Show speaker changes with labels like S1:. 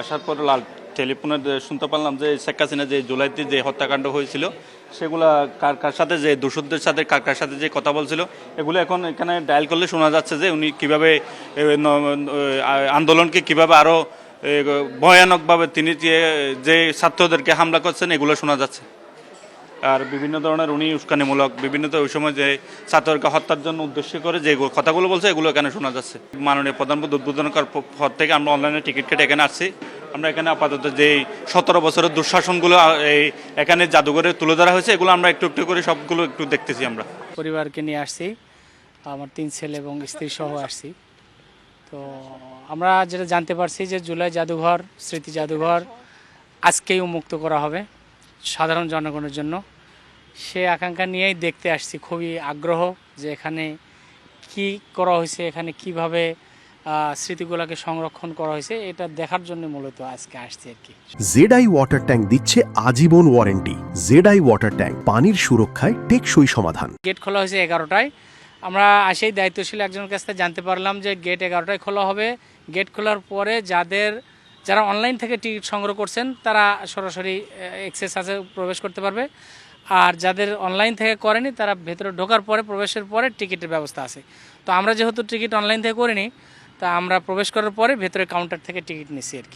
S1: আসার পর লাল টেলিফোনে শুনতে পারলাম যে শেখ হাসিনা যে জুলাইতে যে হত্যাকাণ্ড হয়েছিল সেগুলা কার কার সাথে যে দোষরদের সাথে কার কার সাথে যে কথা বলছিল এগুলো এখন এখানে ডায়াল করলে শোনা যাচ্ছে যে উনি কিভাবে আন্দোলনকে কিভাবে আরও ভয়ানকভাবে তিনি যে ছাত্রদেরকে হামলা করছেন এগুলো শোনা যাচ্ছে। আর বিভিন্ন ধরনের উনি উস্কানিমূলক বিভিন্ন ওই সময় যে ছাত্রকে হত্যার জন্য উদ্দেশ্য করে যে কথাগুলো বলছে এগুলো এখানে শোনা যাচ্ছে। মাননীয় প্রধানমন্ত্রী উদ্বোধন করার পর থেকে আমরা অনলাইনে টিকিট কেটে এখানে আসছি। আমরা এখানে আপাতত যে 17 বছরের দুঃশাসনগুলো এখানে জাদুঘরে তুলে ধরা হয়েছে এগুলো আমরা একটু একটু করে সবগুলো একটু দেখতেছি। আমরা
S2: পরিবারকে নিয়ে আসছি, আমার 3 ছেলে এবং স্ত্রী সহ আসছি। তো আমরা যেটা জানতে পারছি যে জুলাই জাদুঘর স্মৃতি জাদুঘর আজকেই উন্মুক্ত করা হবে সাধারণ জনগণের জন্য। সে আকাঙ্ক্ষা নিয়েই দেখতে আসছি, খুবই আগ্রহ যে এখানে কি করা হয়েছে, এখানে কিভাবে স্মৃতিগুলোকে সংরক্ষণ করা হয়েছে এটা দেখার জন্য মূলত আজকে আসছি আর কি।
S3: জেডআই ওয়াটার ট্যাঙ্ক দিচ্ছে আজীবন ওয়ারেন্টি। জেডআই ওয়াটার ট্যাঙ্ক পানির সুরক্ষায় টেকসই সমাধান।
S2: গেট খোলা হয়েছে 11টায়। আমরা আসেই দায়িত্বশীল একজনের কাছ থেকে জানতে পারলাম যে গেট 11টায় খোলা হবে। গেট খোলার পরে যারা অনলাইন থেকে টিকিট সংগ্রহ করছেন তারা সরাসরি অ্যাক্সেস আছে, প্রবেশ করতে পারবে। আর যাদের অনলাইন থেকে করেনি তারা ভেতরে ঢোকার পরে প্রবেশের পরে টিকিটের ব্যবস্থা আছে। তো আমরা যেহেতু টিকিট অনলাইন থেকে করিনি, তা আমরা প্রবেশ করার পরে ভেতরে কাউন্টার থেকে টিকিট নিচ্ছি আর কি।